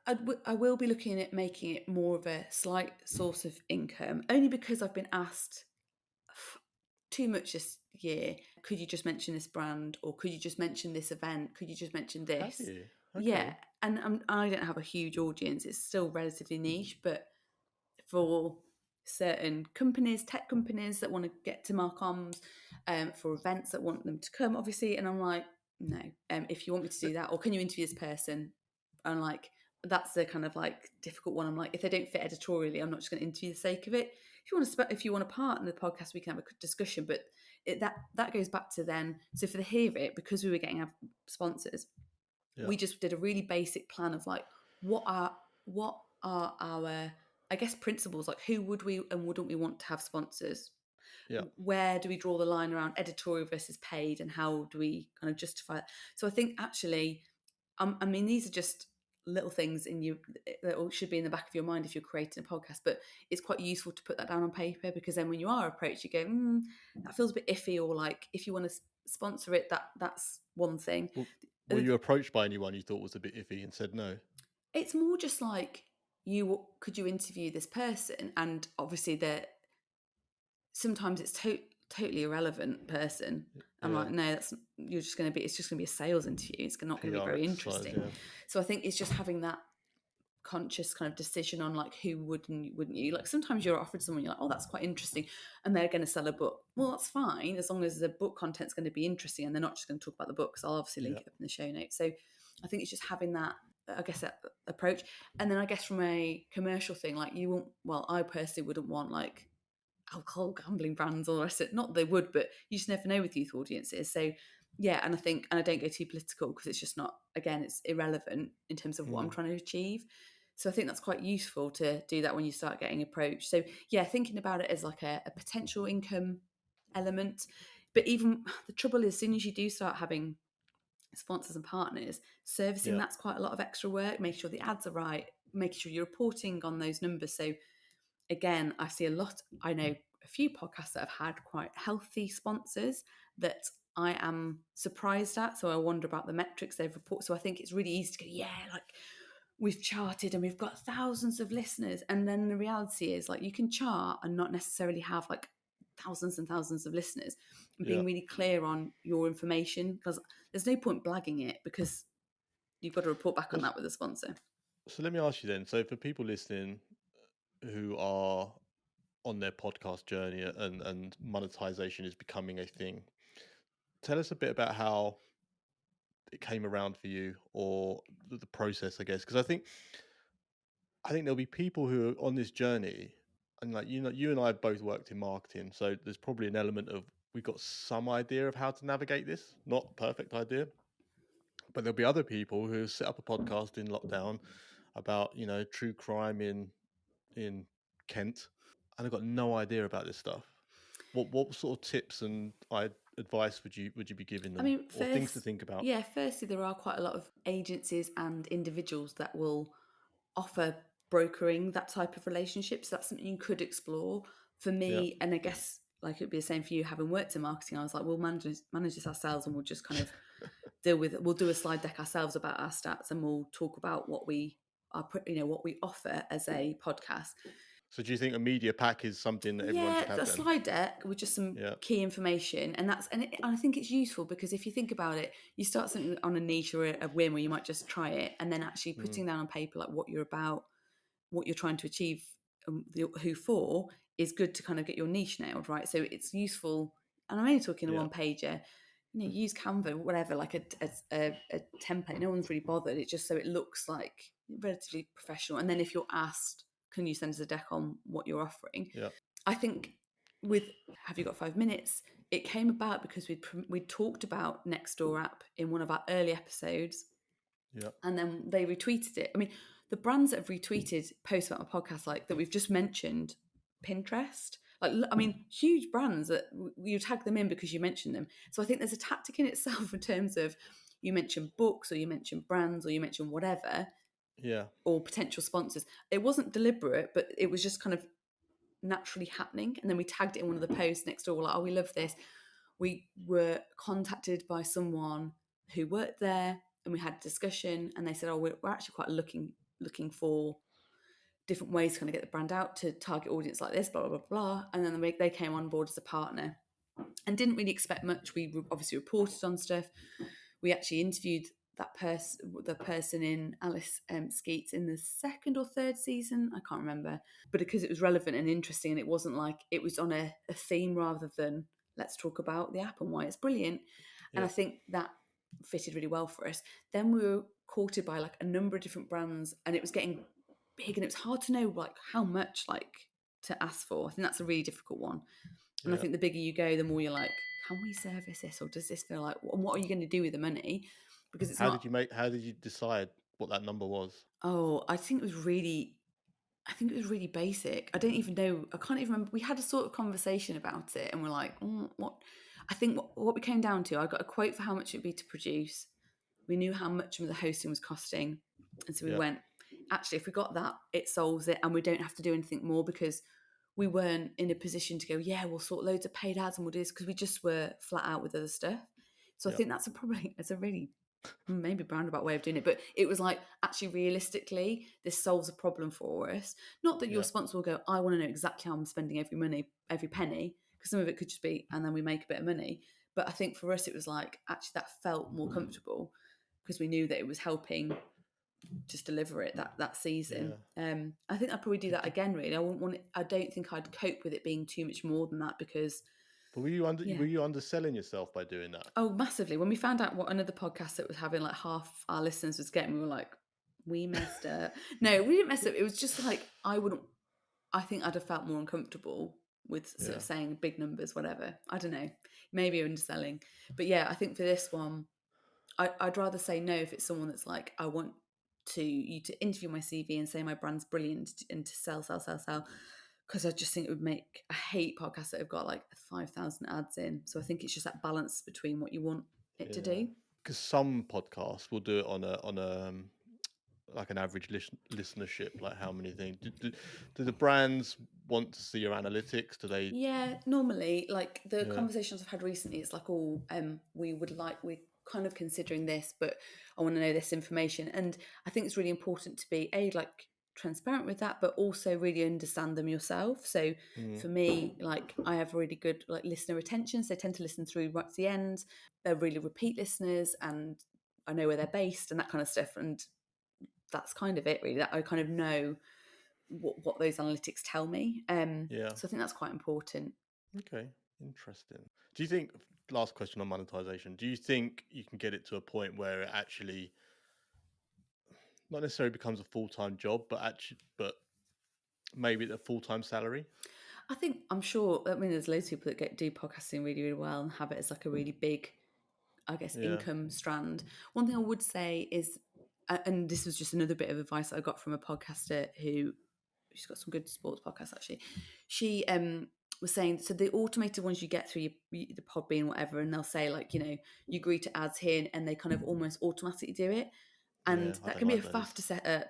I will be looking at making it more of a slight source of income, only because I've been asked too much this year. Could you just mention this brand, or could you just mention this event? Could you just mention Have this? you? Yeah, Okay. and I don't have a huge audience. It's still relatively niche, but for certain companies, tech companies that want to get to Marcoms, for events that want them to come, obviously. And I'm like, no, if you want me to do that, or can you interview this person? And like, that's the kind of like difficult one. I'm like, if they don't fit editorially, I'm not just going to interview the sake of it. If you want to partner the podcast, we can have a discussion. But that goes back to then. So for the Hear It, because we were getting our sponsors, Yeah. we just did a really basic plan of like what are our, I guess, principles, like who would we and wouldn't we want to have sponsors, Yeah. where do we draw the line around editorial versus paid, and how do we kind of justify it. So I think actually, I mean, these are just little things in you that should be in the back of your mind if you're creating a podcast, but it's quite useful to put that down on paper, because then when you are approached, you go, that feels a bit iffy, or like if you want to sponsor it, that's one thing. Were you approached by anyone you thought was a bit iffy and said no? It's more just like, could you interview this person, and obviously that sometimes it's totally irrelevant person. I'm Yeah. like, no, it's just going to be a sales interview. It's not going to be PR very exercise. interesting. Yeah. So I think it's just having that conscious kind of decision on like who wouldn't you, like sometimes you're offered someone, you're like, oh, that's quite interesting, and they're going to sell a book. Well, that's fine as long as the book content's going to be interesting and they're not just going to talk about the book. So I'll obviously link Yeah. it up in the show notes. So I think it's just having that, I guess, that approach. And then I guess from a commercial thing, like you won't, well, I personally wouldn't want like alcohol gambling brands or the rest of it. Not that they would, but you just never know with youth audiences. So yeah, and I think, and I don't go too political because it's just not, again, it's irrelevant in terms of what I'm Mm. trying to achieve. So I think that's quite useful to do that when you start getting approached. So yeah, thinking about it as like a potential income element. But even the trouble is, as soon as you do start having sponsors and partners, servicing Yeah. that's quite a lot of extra work, making sure the ads are right, making sure you're reporting on those numbers. So again, I know a few podcasts that have had quite healthy sponsors that I am surprised at. So I wonder about the metrics they've reported. So I think it's really easy to go, yeah, like we've charted and we've got thousands of listeners. And then the reality is, like, you can chart and not necessarily have like thousands and thousands of listeners, and Yeah. being really clear on your information, because there's no point blagging it, because you've got to report back on Well, that with a sponsor. so let me ask you then. So for people listening who are on their podcast journey and monetization is becoming a thing, tell us a bit about how it came around for you, or the process, I guess, because I think there'll be people who are on this journey, and like, you and I have both worked in marketing, so there's probably an element of we've got some idea of how to navigate this, not perfect idea, but there'll be other people who set up a podcast in lockdown about true crime in Kent, and I've got no idea about this stuff. What sort of tips and advice would you be giving I them, mean, or things to think about? firstly, there are quite a lot of agencies and individuals that will offer brokering that type of relationship. So that's something you could explore. For Yeah. me, and I guess like it'd be the same for you, having worked in marketing, I was like, we'll manage this ourselves, and we'll just kind of we'll do a slide deck ourselves about our stats, and we'll talk about what we what we offer as a podcast. So do you think a media pack is something that everyone Yeah, should have a then? slide deck with just some Yeah. key information, and I think it's useful, because if you think about it, you start something on a niche or a whim where you might just try it, and then actually Mm. putting down on paper like what you're about, what you're trying to achieve, who for, is good to kind of get your niche nailed, right? So it's useful, and I'm only talking a Yeah. one pager. Use Canva, whatever, like a template. No one's really bothered. It's just so it looks like relatively professional. And then if you're asked, can you send us a deck on what you're offering? Yeah. I think with Have You Got 5 Minutes, it came about because we'd talked about Nextdoor app in one of our early episodes, Yeah. and then they retweeted it. I mean, the brands that have retweeted posts about my podcast, like that we've just mentioned, Pinterest, like, I mean, huge brands that you tag them in because you mentioned them. So I think there's a tactic in itself in terms of, you mention books, or you mention brands, or you mention whatever, Yeah. or potential sponsors. It wasn't deliberate, but it was just kind of naturally happening. And then we tagged it in one of the posts next door. We're like, oh, we love this. We were contacted by someone who worked there, and we had a discussion, and they said, oh, we're actually quite looking for different ways to kind of get the brand out to target audience like this, blah, blah, blah, blah. And then they came on board as a partner and didn't really expect much. We obviously reported on stuff. We actually interviewed the person in Alice Skeets in the second or third season, I can't remember, but because it was relevant and interesting, and it wasn't like it was on a theme rather than let's talk about the app and why it's brilliant. And Yeah. I think that fitted really well for us. Then we were courted by like a number of different brands, and it was getting big, and it was hard to know like how much like to ask for. I think that's a really difficult one. And I Yeah. think the bigger you go, the more you're like, can we service this, or does this feel like, and what are you going to do with the money? Because it's not. How did you decide what that number was? Oh, I think it was really basic. I don't even know. I can't even remember. We had a sort of conversation about it, and we're like, what? I think what we came down to, I got a quote for how much it'd be to produce. We knew how much of the hosting was costing, and so we Yeah. went. Actually, if we got that, it solves it, and we don't have to do anything more because we weren't in a position to go, yeah, we'll sort loads of paid ads and we'll do this, because we just were flat out with other stuff. So I Yeah. think it's a really maybe roundabout way of doing it, but it was like, actually realistically, this solves a problem for us. Not that your Yeah. sponsor will go, I want to know exactly how I'm spending every penny, because some of it could just be, and then we make a bit of money. But I think for us, it was like, actually, that felt more comfortable because we knew that it was helping just deliver it that season. Yeah. I think I'd probably do that Did, again. Really, I wouldn't want it. I don't think I'd cope with it being too much more than that because, but yeah. were you underselling yourself by doing that? Oh, massively. When we found out what another podcast that was having like half our listeners was getting, we were like, we messed up. No, we didn't mess up. It was just like I wouldn't. I think I'd have felt more uncomfortable with sort Yeah. of saying big numbers, whatever. I don't know. Maybe underselling, but yeah, I think for this one, I'd rather say no if it's someone that's like, I want you to interview my CV and say my brand's brilliant and to sell. Because I just think it would make. I hate podcasts that have got like 5,000 ads in. So I think it's just that balance between what you want it to Yeah. do. Because some podcasts will do it on a like an average listenership, like how many things. Do the brands want to see your analytics? Do they? Yeah, normally, like the Yeah. conversations I've had recently, it's like, oh, we're kind of considering this, but I want to know this information. And I think it's really important to be like transparent with that, but also really understand them yourself. So Mm, for me, like I have really good like listener retention, so they tend to listen through right to the end. They're really repeat listeners, and I know where they're based and that kind of stuff. And that's kind of it, really. That I kind of know what those analytics tell me. yeah. So I think that's quite important. Okay. Interesting. Do you think? Last question on monetization. Do you think you can get it to a point where it actually not necessarily becomes a full-time job, but maybe a full-time salary? I'm sure. I mean, there's loads of people that do podcasting really, really well and have it as like a really big, I guess, Yeah. income strand. One thing I would say is, and this was just another bit of advice I got from a podcaster who she's got some good sports podcasts actually. She was saying, so the automated ones you get through the Podbean whatever, and they'll say like, you agree to ads here, and they kind of almost automatically do it, Yeah. and I that don't can be a like those. faff to set up.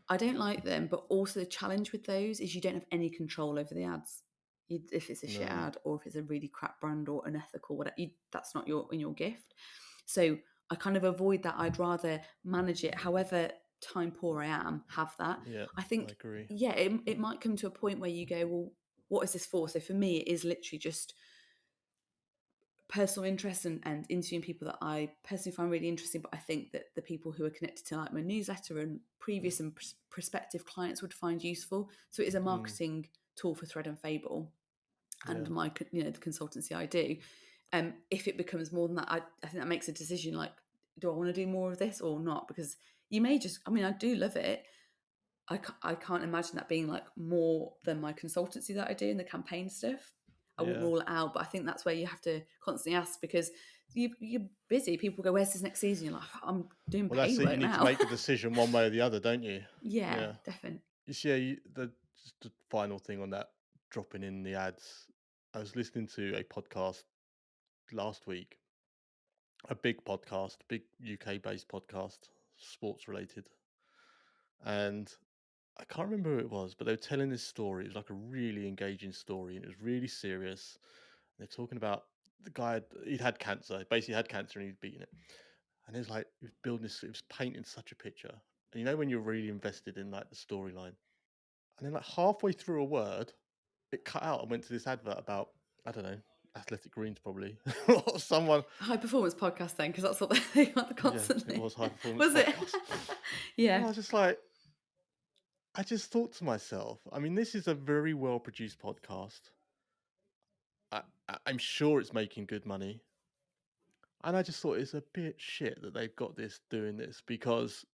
I don't like them, but also the challenge with those is you don't have any control over the ads. If it's a shit No. ad or if it's a really crap brand or unethical, whatever, that's not in your gift. So I kind of avoid that. I'd rather manage it, however time poor I am, have that. Yeah. I I think, agree. yeah, it might come to a point where you go, well, what is this for? So for me, it is literally just personal interest and interviewing people that I personally find really interesting. But I think that the people who are connected to like my newsletter and previous and prospective clients would find useful. So it is a Mm, marketing tool for Thread and Fable yeah. and my, the consultancy I do. If it becomes more than that, I think that makes a decision like, do I want to do more of this or not? Because you may just, I mean, I do love it. I can't imagine that being like more than my consultancy that I do and the campaign stuff. I wouldn't Yeah. rule it out, but I think that's where you have to constantly ask because you're busy. People go, "Where's this next season?" You're like, "I'm doing Well, that's paid it. You work need to now." make a decision one way or the other, don't you? Yeah, Yeah. definitely. You see, just the final thing on that dropping in the ads. I was listening to a podcast last week, a big podcast, big UK based podcast, sports related. And I can't remember who it was, but they were telling this story. It was like a really engaging story and it was really serious. They're talking about the guy, he'd had cancer, basically had cancer and he'd beaten it. And it was like, he was building this, it was painting such a picture. and you know when you're really invested in like the storyline, and then like halfway through a word, it cut out and went to this advert about, I don't know, Athletic Greens probably, or someone. High performance podcast then, because that's what they want Yeah, it constantly. was High Performance Was it? Podcast, and Yeah. I was just like, I just thought to myself, I mean, this is a very well produced podcast. I'm sure it's making good money. And I just thought it's a bit shit that they've got this doing this because,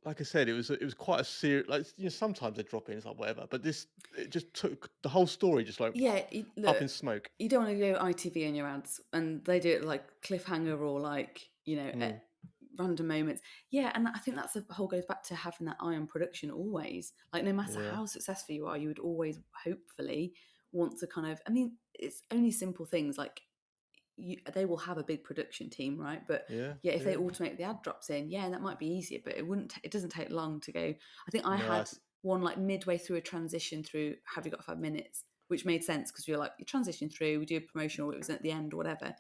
like I said, it was quite a serious. Like sometimes they drop in, it's like whatever, but this it just took the whole story just like Yeah, up look, in smoke. you don't want to go ITV in your ads, and they do it like cliffhanger or like Mm, at random moments. Yeah, and I think that's the whole goes back to having that eye on production always. Like no matter yeah, how successful you are, you would always hopefully want to kind of. I mean, it's only simple things like they will have a big production team, right? But yeah, yeah, if they yeah. automate the ad drops in, yeah, that might be easier, but it wouldn't. It doesn't take long to go. I think I No, had one like midway through a transition through. Have you got 5 minutes? Which made sense because we were like, you transition through, we do a promotion, or it was at the end or whatever.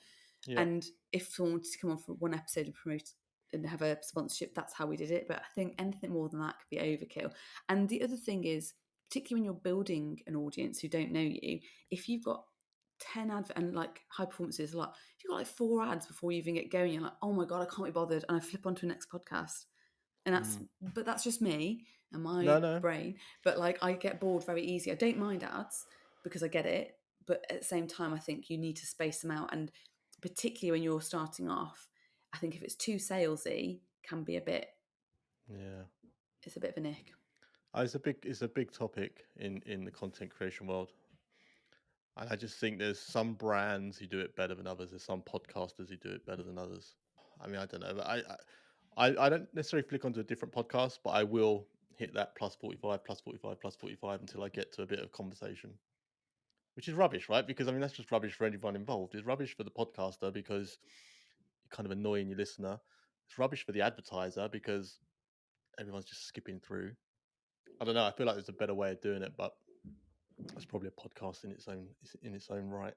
yeah, And if someone wanted to come on for one episode and promote and have a sponsorship, that's how we did it. But I think anything more than that could be overkill. And the other thing is, particularly when you're building an audience who don't know you, if you've got 10 ads and like high performance is a lot, if you've got like 4 ads before you even get going, you're like, oh my God, I can't be bothered. And I flip onto the next podcast. And mm. but that's just me and my No, no, brain. But like I get bored very easy. I don't mind ads because I get it. But at the same time, I think you need to space them out. And particularly when you're starting off, I think if it's too salesy, can be yeah. it's a bit of a nick. It's a big topic in the content creation world, and I just think there's some brands who do it better than others. There's some podcasters who do it better than others. I mean, I don't know, but I don't necessarily flick onto a different podcast, but I will hit that plus 45, plus 45, plus 45 until I get to a bit of conversation, which is rubbish, right? Because I mean, that's just rubbish for everyone involved. It's rubbish for the podcaster because you're kind of annoying your listener. It's rubbish for the advertiser because everyone's just skipping through. I don't know. I feel like there's a better way of doing it, but that's probably a podcast in its own right.